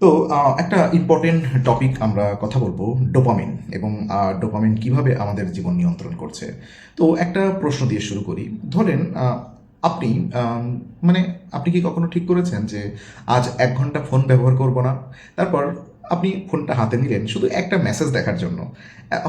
তো একটা important topic আমরা কথা বলবো, ডোপামিন। এবং ডোপামিন কিভাবে আমাদের জীবন নিয়ন্ত্রণ করছে। তো একটা প্রশ্ন দিয়ে শুরু করি। ধরেন আপনি মানে আপনি কি কখনো ঠিক করেছেন যে আজ 1 ঘন্টা ফোন ব্যবহার করব না? তারপর আপনি ফোনটা হাতে নিলেন শুধু একটা মেসেজ দেখার জন্য।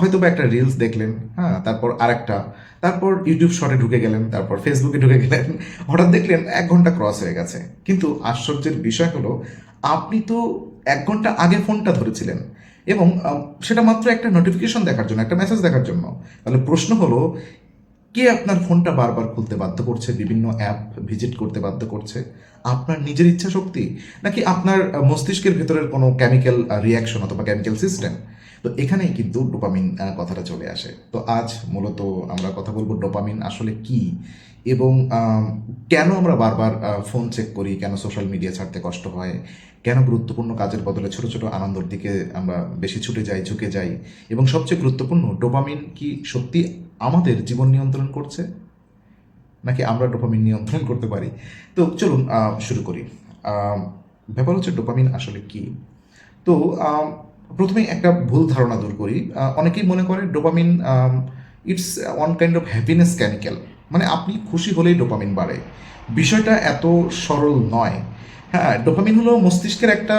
হয়তো বা একটা রিলস দেখলেন, হ্যাঁ, তারপর আরেকটা, তারপর ইউটিউব শর্টে ঢুকে গেলেন, তারপর ফেসবুকে ঢুকে গেলেন। হঠাৎ দেখলেন 1 ঘন্টা ক্রস হয়ে গেছে। কিন্তু আশ্চর্যের বিষয় হলো, আপনি তো 1 ঘন্টা আগে ফোনটা ধরেছিলেন, এবং সেটা মাত্র একটা নোটিফিকেশন দেখার জন্য, একটা মেসেজ দেখার জন্য। তাহলে প্রশ্ন হলো, কে আপনার ফোনটা বারবার খুলতে বাধ্য করছে, বিভিন্ন অ্যাপ ভিজিট করতে বাধ্য করছে? আপনার নিজের ইচ্ছা শক্তি, নাকি আপনার মস্তিষ্কের ভেতরের কোনো কেমিক্যাল রিয়াকশন অথবা কেমিক্যাল সিস্টেম? তো এখানেই কিন্তু ডোপামিন কথাটা চলে আসে। তো আজ মূলত আমরা কথা বলবো ডোপামিন আসলে কি, এবং কেন আমরা বারবার ফোন চেক করি, কেন সোশ্যাল মিডিয়া ছাড়তে কষ্ট হয়, কেন গুরুত্বপূর্ণ কাজের বদলে ছোট ছোট আনন্দের দিকে আমরা বেশি ছুটে যাই, ঝুঁকে যাই, এবং সবচেয়ে গুরুত্বপূর্ণ, ডোপামিন কি সত্যি আমাদের জীবন নিয়ন্ত্রণ করছে, নাকি আমরা ডোপামিন নিয়ন্ত্রণ করতে পারি? তো চলুন শুরু করি। আম, ব্যাপার হচ্ছে ডোপামিন আসলে কি। তো প্রথমেই একটা ভুল ধারণা দূর করি। অনেকেই মনে করে dopamine it's one kind of happiness chemical. মানে আপনি খুশি হলেই ডোপামিন বাড়ে। বিষয়টা এত সরল নয়। হ্যাঁ, ডোপামিন হলো মস্তিষ্কের একটা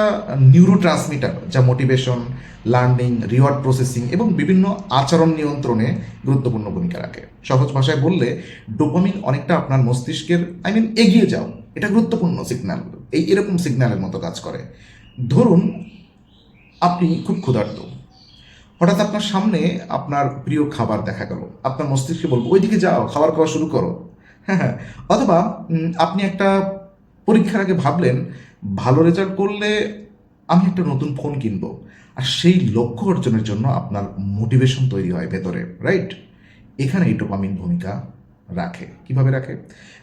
নিউরো ট্রান্সমিটার, যা মোটিভেশন, লার্নিং, রিওয়ার্ড প্রসেসিং এবং বিভিন্ন আচরণ নিয়ন্ত্রণে গুরুত্বপূর্ণ ভূমিকা রাখে। সহজ ভাষায় বললে, ডোপামিন অনেকটা আপনার মস্তিষ্কের এগিয়ে যাও, এটা গুরুত্বপূর্ণ সিগন্যাল, এরকম সিগন্যালের মতো কাজ করে। ধরুন, আপনি খুব ক্ষুধার্ত, হঠাৎ আপনার সামনে আপনার প্রিয় খাবার দেখা গেল, আপনার মস্তিষ্কে বলবো ওইদিকে যাও, খাবার খাওয়া শুরু করো। হ্যাঁ, হ্যাঁ। অথবা আপনি একটা পরীক্ষার আগে ভাবলেন, ভালো রেজাল্ট করলে আমি একটা নতুন ফোন কিনবো। আর সেই লক্ষ্য অর্জনের জন্য আপনার মোটিভেশন তৈরি হয় ভেতরে, রাইট? এখানে এই ডোপামিন ভূমিকা রাখে। কিভাবে রাখে?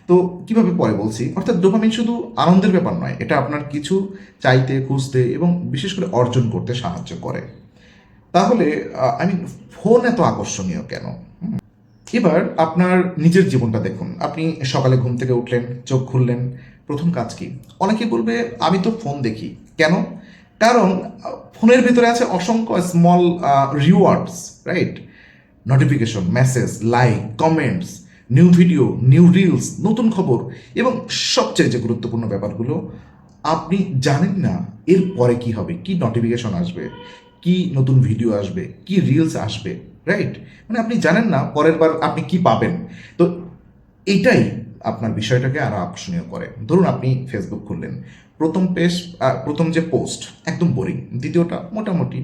তো কিভাবে পরে বলছি। অর্থাৎ ডোপামিন শুধু আনন্দের ব্যাপার নয়, এটা আপনার কিছু চাইতে, খুঁজতে এবং বিশেষ করে অর্জন করতে সাহায্য করে। তাহলে ফোন এত আকর্ষণীয় কেন? এবার আপনার নিজের জীবনটা দেখুন। আপনি সকালে ঘুম থেকে উঠলেন, চোখ খুললেন, প্রথম কাজ কি? অনেকে বলবে, আমি তো ফোন দেখি। কেন? কারণ ফোনের ভেতরে আছে অসংখ্য small rewards, right? Notification, message, like, comments, new video, new reels, নতুন খবর, এবং সবচেয়ে যে গুরুত্বপূর্ণ ব্যাপারগুলো, আপনি জানেন না এর পরে কি হবে, কি নোটিফিকেশন আসবে, কি নতুন ভিডিও আসবে, কি রিলস আসবে, রাইট? আপনি জানেন না পরের বার আপনি কি পাবেন। তো এইটাই আপনার বিষয়টাকে আরো আকর্ষণীয় করে। ধরুন, আপনি ফেসবুক খুললেন, প্রথম যে পোস্ট একদম বোরিং, দ্বিতীয়টা মোটামুটি,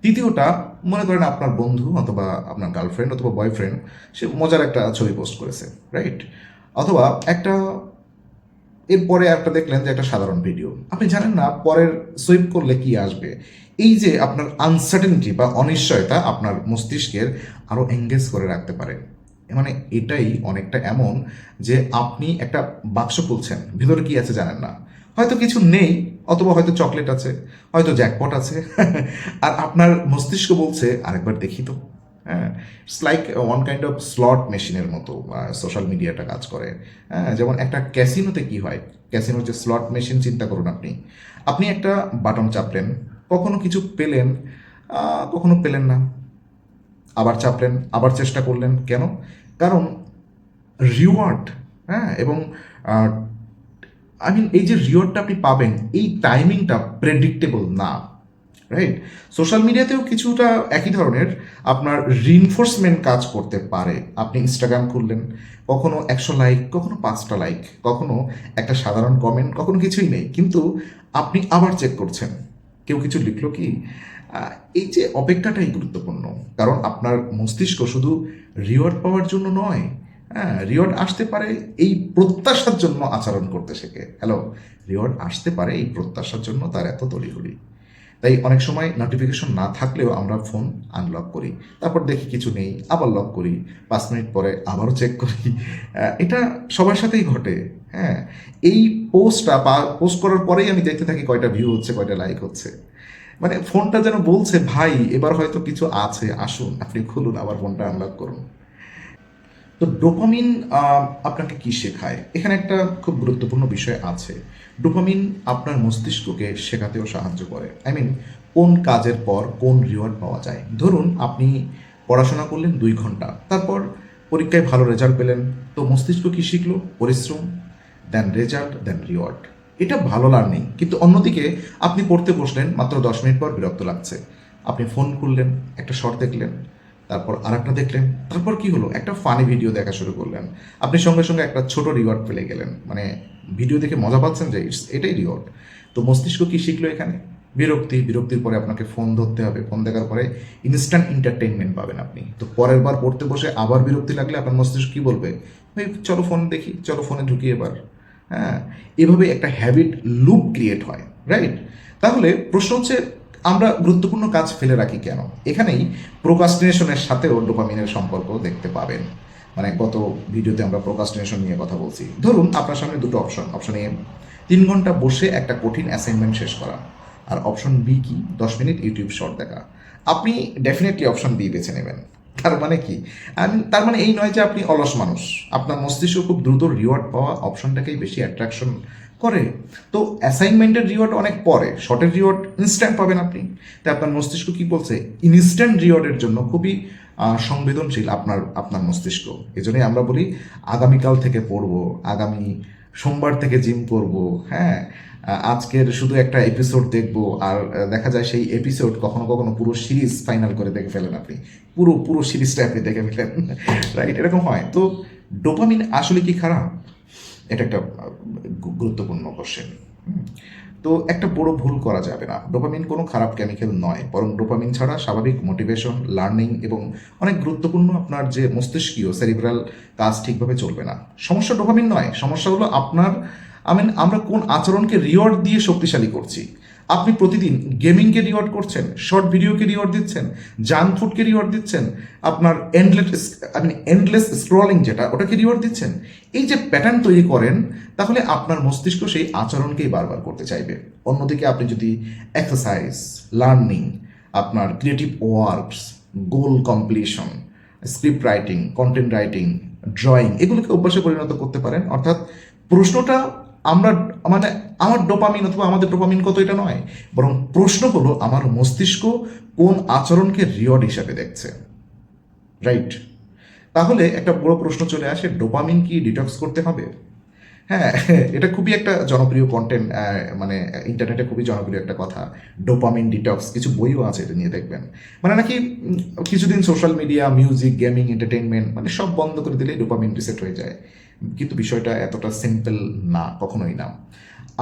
তৃতীয়টা মনে করেন আপনার বন্ধু অথবা আপনার গার্লফ্রেন্ড অথবা বয়ফ্রেন্ড, সে মজার একটা ছবি পোস্ট করেছে, রাইট? অথবা একটা, এরপরে একটা দেখলেন যে একটা সাধারণ ভিডিও, আপনি জানেন না পরের সুইপ করলে কি আসবে। এই যে আপনার আনসার্টেনিটি বা অনিশ্চয়তা আপনার মস্তিষ্কের আরো এঙ্গেজ করে রাখতে পারে। এটাই অনেকটা এমন যে আপনি একটা বাক্স খুলছেন, ভিতরে কি আছে জানেন না। হয়তো কিছু নেই, অথবা হয়তো চকলেট আছে, হয়তো জ্যাকপট আছে। আর আপনার মস্তিষ্ক বলছে, আরেকবার দেখি তো। হ্যাঁ, it's like one kind of slot মেশিনের মতো সোশ্যাল মিডিয়াটা কাজ করে। হ্যাঁ, যেমন একটা ক্যাসিনোতে কি হয়, ক্যাসিনোর যে স্লট মেশিন চিন্তা করুন। আপনি আপনি একটা বাটন চাপলেন, কখনো কিছু পেলেন, কখনো পেলেন না, আবার চাপলেন, আবার চেষ্টা করলেন। কেন? কারণ রিওয়ার্ড, হ্যাঁ, এবং এই যে রিওয়ার্ডটা আপনি পাবেন, এই টাইমিংটা প্রেডিক্টেবল না, রাইট? সোশ্যাল মিডিয়াতেও কিছুটা একই ধরনের আপনার রিনফোর্সমেন্ট কাজ করতে পারে। আপনি ইনস্টাগ্রাম খুললেন, কখনো 100 লাইক, কখনো 5টা লাইক, কখনো একটা সাধারণ কমেন্ট, কখনো কিছুই নেই, কিন্তু আপনি আবার চেক করছেন, কেউ কিছু লিখলো কি। এই যে অপেক্ষাটাই গুরুত্বপূর্ণ, কারণ আপনার মস্তিষ্ক শুধু রিওয়ার্ড পাওয়ার জন্য নয়, হ্যাঁ, রিওয়ার্ড আসতে পারে এই প্রত্যাশার জন্য আচরণ করতে শেখে। হ্যালো, রিওয়ার্ড আসতে পারে এই প্রত্যাশার জন্য তার এত তড়িঘড়ি। তাই অনেক সময় নোটিফিকেশন না থাকলেও আমরা ফোন আনলক করি, তারপর দেখি কিছু নেই, আবার লক করি, 5 মিনিট পরে আবারও চেক করি। এটা সবার সাথেই ঘটে। হ্যাঁ, এই পোস্ট করার পরেই আমি দেখতে থাকি কয়টা ভিউ হচ্ছে, কয়টা লাইক হচ্ছে। ফোনটা যেন বলছে, ভাই এবার হয়তো কিছু আছে, আসুন আপনি খুলুন, আবার ফোনটা আনলক করুন। তো ডোপামিন আপনাকে কি শেখায়, এখানে একটা খুব গুরুত্বপূর্ণ বিষয় আছে। ডোপামিন আপনার মস্তিষ্ককে শেখাতেও সাহায্য করে। কোন কাজের পর কোন রিওয়ার্ড পাওয়া যায়। ধরুন আপনি পড়াশোনা করলেন 2 ঘন্টা, তারপর পরীক্ষায় ভালো রেজাল্ট পেলেন, তো মস্তিষ্ক কি শিখলো? পরিশ্রম, দেন রেজাল্ট, দেন রিওয়ার্ড। এটা ভালো লার্নিং। কিন্তু অন্যদিকে আপনি পড়তে বসলেন, মাত্র 10 মিনিট পর বিরক্ত লাগছে, আপনি ফোন খুললেন, একটা শর্ট দেখলেন, তারপর আরেকটা দেখলেন, তারপর কি হলো? একটা ফানি ভিডিও দেখা শুরু করলেন, আপনি সঙ্গে সঙ্গে একটা ছোট রিওয়ার্ড পেলে গেলেন, ভিডিও দেখে মজা পাচ্ছেন যে এটাই রিওয়ার্ড। তো মস্তিষ্ক কি শিখলো এখানে? বিরক্তি, বিরক্তির পরে আপনাকে ফোন ধরতে হবে, ফোন দেখার পরে ইনস্ট্যান্ট এন্টারটেইনমেন্ট পাবেন আপনি। তো পরের বার পড়তে বসে আবার বিরক্তি লাগলে আপনার মস্তিষ্ক কি বলবে? ভাই চলো ফোন দেখি, চলো ফোনে ঢুকি এবার। হ্যাঁ, এভাবে একটা হ্যাবিট লুপ ক্রিয়েট হয়, রাইট? তাহলে প্রশ্ন হচ্ছে, আমরা গুরুত্বপূর্ণ কাজ ফেলে রাখি কেন? এখানেই প্রোকাস্টিনেশনের সাথেও ডোপামিনের সম্পর্ক দেখতে পাবেন। গত ভিডিওতে আমরা প্রোকাস্টিনেশন নিয়ে কথা বলছি। ধরুন আপনার সামনে দুটো অপশন। অপশন এ 3 ঘন্টা বসে একটা কঠিন অ্যাসাইনমেন্ট শেষ করা, আর অপশন বি কি? 10 মিনিট ইউটিউব শর্ট দেখা। আপনি ডেফিনেটলি অপশন বি বেছে নেবেন। তার মানে কি? তার মানে এই নয় যে আপনি অলস মানুষ। আপনার মস্তিষ্ক খুব দ্রুত রিওয়ার্ড পাওয়া অপশনটাকেই বেশি অ্যাট্রাকশন করে। তো অ্যাসাইনমেন্টের রিওয়ার্ড অনেক পরে, শর্টের রিওয়ার্ড ইনস্ট্যান্ট পাবেন আপনি। তাই আপনার মস্তিষ্ক কি বলছে? ইনস্ট্যান্ট রিওয়ার্ডের জন্য খুবই সংবেদনশীল আপনার আপনার মস্তিষ্ক। এজন্যই আমরা বলি আগামীকাল থেকে পড়বো, আগামী সোমবার থেকে জিম করব। হ্যাঁ, আজকের শুধু একটা এপিসোড দেখবো, আর দেখা যায় সেই এপিসোড কখনো কখনো পুরো সিরিজ ফাইনাল করে দেখে ফেলেন আপনি। পুরো পুরো সিরিজটা আপনি দেখে ফেলেন, রাইট? এরকম হয়। তো ডোপামিন আসলে কি খারাপ? এটা একটা গুরুত্বপূর্ণ কোশ্চেন। তো একটা বড় ভুল করা যাবে না। ডোপামিন কোনো খারাপ কেমিক্যাল নয়, বরং ডোপামিন ছাড়া স্বাভাবিক মোটিভেশন, লার্নিং এবং অনেক গুরুত্বপূর্ণ আপনার যে মস্তিষ্কীয় সেরিব্রাল কাজ ঠিকভাবে চলবে না। সমস্যা ডোপামিন নয়, সমস্যা হলো আপনার আমরা কোন আচরণকে রিওয়ার্ড দিয়ে শক্তিশালী করছি। আপনি প্রতিদিন গেমিংকে রিওয়ার্ড করছেন, শর্ট ভিডিওকে রিওয়ার্ড দিচ্ছেন, জাঙ্ক ফুডকে রিওয়ার্ড দিচ্ছেন, আপনার এন্ডলেস স্ক্রলিং যেটা, ওটাকে রিওয়ার্ড দিচ্ছেন। এই যে প্যাটার্ন তৈরি করেন, তাহলে আপনার মস্তিষ্ক সেই আচরণকেই বারবার করতে চাইবে। অন্যদিকে আপনি যদি এক্সারসাইজ, লার্নিং, আপনার creative works, goal completion, script writing, content writing, drawing, এগুলোকে অভ্যাসে পরিণত করতে পারেন। অর্থাৎ প্রশ্নটা আমরা আমার ডোপামিন অথবা আমাদের ডোপামিন কত এটা নয়, বরং প্রশ্ন হলো আমার মস্তিষ্ক কোন আচরণকে রিওয়ার্ড হিসাবে দেখছে, রাইট? তাহলে একটা বড় প্রশ্ন চলে আসে, ডোপামিন কি ডিটক্স করতে হবে? হ্যাঁ, এটা খুবই একটা জনপ্রিয় কন্টেন্ট, ইন্টারনেটে খুবই জনপ্রিয় একটা কথা, ডোপামিন ডিটক্স। কিছু বইও আছে এটা নিয়ে, দেখবেন। নাকি কিছুদিন social media, music, gaming, entertainment সব বন্ধ করে দিলেই ডোপামিন রিসেট হয়ে যায়। কিন্তু বিষয়টা এতটা সিম্পল না, কখনোই না।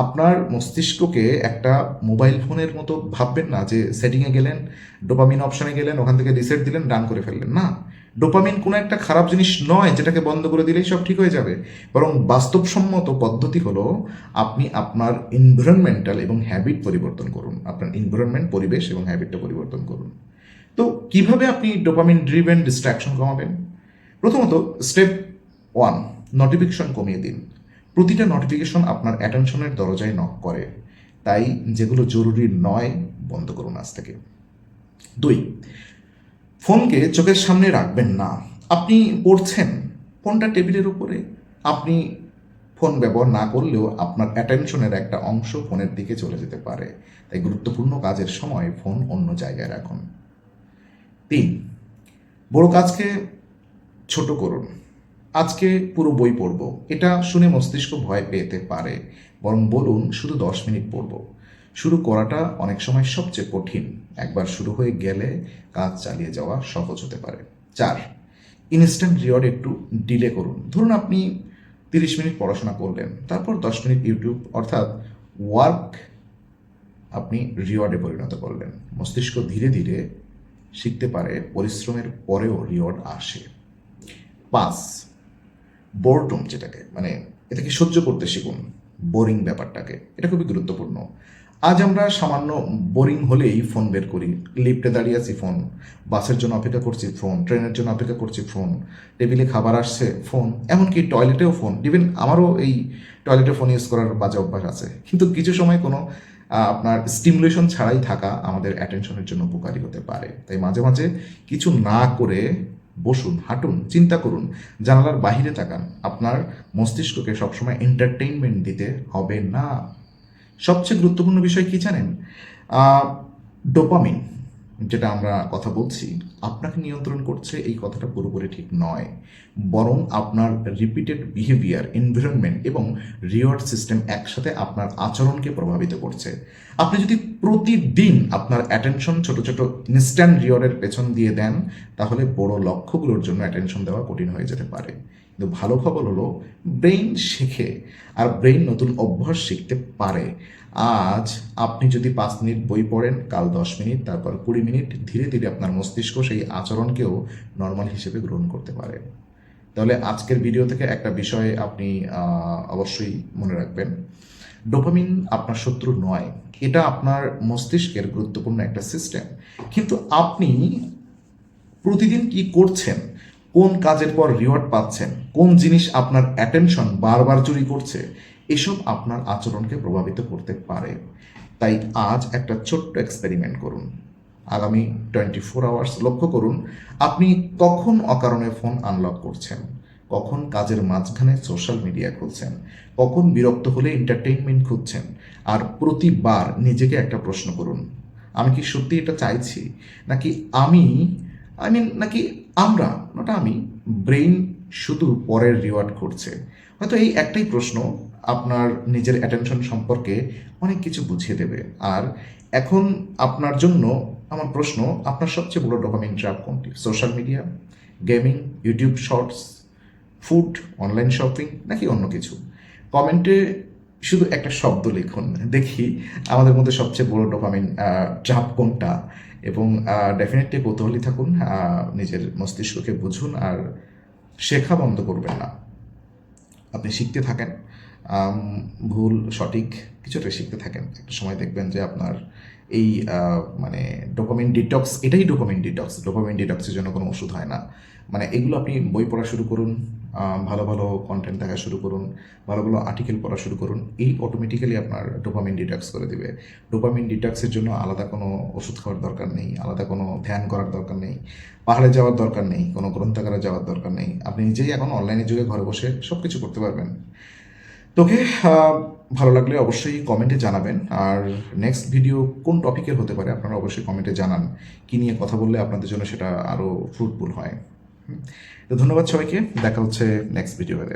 আপনার মস্তিষ্ককে একটা মোবাইল ফোনের মতো ভাববেন না যে সেটিংয়ে গেলেন, ডোপামিন অপশনে গেলেন, ওখান থেকে রিসেট দিলেন, ডান করে ফেললেন। না, ডোপামিন কোনো একটা খারাপ জিনিস নয় যেটাকে বন্ধ করে দিলেই সব ঠিক হয়ে যাবে। বরং বাস্তবসম্মত পদ্ধতি হলো আপনি আপনার এনভায়রনমেন্টাল এবং হ্যাবিট পরিবর্তন করুন। আপনার এনভায়রনমেন্ট, পরিবেশ এবং হ্যাবিটটা পরিবর্তন করুন। তো কিভাবে আপনি ডোপামিন ড্রিভেন ডিস্ট্রাকশন কমাবেন? প্রথমত, স্টেপ 1, নোটিফিকেশন কমিয়ে দিন। প্রতিটা নোটিফিকেশন আপনার অ্যাটেনশনের দরজায় নক করে, তাই যেগুলো জরুরি নয় বন্ধ করুন আজ থেকে। 2, ফোনকে চোখের সামনে রাখবেন না। আপনি পড়ছেন, ফোনটা টেবিলের উপরে, আপনি ফোন ব্যবহার না করলেও আপনার অ্যাটেনশনের একটা অংশ ফোনের দিকে চলে যেতে পারে, তাই গুরুত্বপূর্ণ কাজের সময় ফোন অন্য জায়গায় রাখুন। 3, বড় কাজকে ছোট করুন। আজকে পুরো বই পড়ব, এটা শুনে মস্তিষ্ক ভয় পেতে পারে, বরং বলুন শুধু 10 মিনিট পড়ব। শুরু করাটা অনেক সময় সবচেয়ে কঠিন, একবার শুরু হয়ে গেলে কাজ চালিয়ে যাওয়া সহজ হতে পারে। 4, ইনস্ট্যান্ট রিওয়ার্ড একটু ডিলে করুন। ধরুন আপনি 30 মিনিট পড়াশোনা করলেন, তারপর 10 মিনিট ইউটিউব, অর্থাৎ ওয়ার্ক আপনি রিওয়ার্ডে পরিণত করলেন। মস্তিষ্ক ধীরে ধীরে শিখতে পারে পরিশ্রমের পরেও রিওয়ার্ড আসে। 5, বোরডম যেটাকে এটাকে সহ্য করতে শিখুন, বোরিং ব্যাপারটাকে। এটা খুবই গুরুত্বপূর্ণ। আজ আমরা সামান্য বোরিং হলেই ফোন বের করি। লিফটে দাঁড়িয়ে আছি, ফোন। বাসের জন্য অপেক্ষা করছি, ফোন। ট্রেনের জন্য অপেক্ষা করছি, ফোন। টেবিলে খাবার আসছে, ফোন। এমনকি টয়লেটেও ফোন। ইভেন আমারও এই টয়লেটে ফোন ইউজ করার বাজে অভ্যাস আছে। কিন্তু কিছু সময় কোনো আপনার স্টিমুলেশন ছাড়াই থাকা আমাদের অ্যাটেনশনের জন্য উপকারী হতে পারে। তাই মাঝে মাঝে কিছু না করে বসুন, হাঁটুন, চিন্তা করুন, জানালার বাহিরে তাকান। আপনার মস্তিষ্ককে সবসময় এন্টারটেইনমেন্ট দিতে হবে না। সবচেয়ে গুরুত্বপূর্ণ বিষয় কি জানেন? ডোপামিন যেটা আমরা কথা বলছি আপনাকে নিয়ন্ত্রণ করছে, এই কথাটা পুরোপুরি ঠিক নয়। বরং আপনার রিপিটেড বিহেভিয়ার, এনভায়রনমেন্ট এবং রিওয়ার্ড সিস্টেম একসাথে আপনার আচরণকে প্রভাবিত করছে। আপনি যদি প্রতিদিন আপনার অ্যাটেনশন ছোট ছোট ইনস্ট্যান্ট রিওয়ার্ডের পেছন দিয়ে দেন, তাহলে বড় লক্ষ্যগুলোর জন্য অ্যাটেনশন দেওয়া কঠিন হয়ে যেতে পারে। কিন্তু ভালো খবর হলো, ব্রেইন শেখে, আর ব্রেইন নতুন অভ্যাস শিখতে পারে। আজ আপনি যদি 5 মিনিট বই পড়েন, কাল 10 মিনিট, তারপর 20 মিনিট, ধীরে ধীরে আপনার মস্তিষ্ক সেই আচরণকেও নর্মাল হিসেবে গ্রহণ করতে পারে। তাহলে আজকের ভিডিও থেকে একটা বিষয় আপনি অবশ্যই মনে রাখবেন, ডোপামিন আপনার শত্রু নয়, এটা আপনার মস্তিষ্কের গুরুত্বপূর্ণ একটা সিস্টেম। কিন্তু আপনি প্রতিদিন কি করছেন, কোন কাজের পর রিওয়ার্ড পাচ্ছেন, কোন জিনিস আপনার অ্যাটেনশন বারবার চুরি করছে, এসব আপনার আচরণকে প্রভাবিত করতে পারে। তাই আজ একটা ছোট্ট এক্সপেরিমেন্ট করুন। আগামী 24 আওয়ার্স লক্ষ্য করুন আপনি কখন অকারণে ফোন আনলক করছেন, কখন কাজের মাঝখানে সোশ্যাল মিডিয়া খুলছেন, কখন বিরক্ত হলে এন্টারটেইনমেন্ট খুঁজছেন। আর প্রতিবার নিজেকে একটা প্রশ্ন করুন, আমি কি সত্যি এটা চাইছি, নাকি আমি নাকি আমরা, নট আমি, ব্রেইন শুধু পরের রিওয়ার্ড করছে। হয়তো এই একটাই প্রশ্ন আপনার নিজের অ্যাটেনশন সম্পর্কে অনেক কিছু বুঝিয়ে দেবে। আর এখন আপনার জন্য আমার প্রশ্ন, আপনার সবচেয়ে বড় ডোপামিন ট্র্যাপ কোনটি? Social media, gaming, YouTube shorts, food, online shopping, নাকি অন্য কিছু? কমেন্টে শুধু একটা শব্দ লিখুন, দেখি আমাদের মধ্যে সবচেয়ে বড় ডোপামিন ট্র্যাপ কোনটা। এবং ডেফিনেটলি কৌতূহলী থাকুন, নিজের মস্তিষ্ককে বুঝুন, আর শেখা বন্ধ করবেন না। আপনি শিখতে থাকেন, আম, ভুল সঠিক কিছুটা শিখতে থাকেন। একটা সময় দেখবেন যে আপনার এই মানে ডোপামিন ডিটক্স, এটাই ডোপামিন ডিটক্স। ডোপামিন ডিটক্সের জন্য কোনো ওষুধ হয় না। মানে এগুলো আপনি বই পড়া শুরু করুন, ভালো ভালো কন্টেন্ট দেখা শুরু করুন, ভালো ভালো আর্টিকেল পড়া শুরু করুন, এই অটোমেটিক্যালি আপনার ডোপামিন ডিটক্স করে দিবে। ডোপামিন ডিটক্সের জন্য আলাদা কোনো ওষুধ খাওয়ার দরকার নেই, আলাদা কোনো ধ্যান করার দরকার নেই, পাহাড়ে যাওয়ার দরকার নেই, কোনো গ্রন্থাগারে যাওয়ার দরকার নেই। আপনি নিজেই এখন অনলাইনের যুগে ঘরে বসে সব কিছু করতে পারবেন। তোকে ভালো লাগলে অবশ্যই কমেন্টে জানাবেন। আর নেক্সট ভিডিও কোন টপিকের হতে পারে আপনারা অবশ্যই কমেন্টে জানান, কী নিয়ে কথা বললে আপনাদের জন্য সেটা আরও ফ্রুটফুল হয়। তো ধন্যবাদ সবাইকে, দেখা হচ্ছে নেক্সট ভিডিওতে।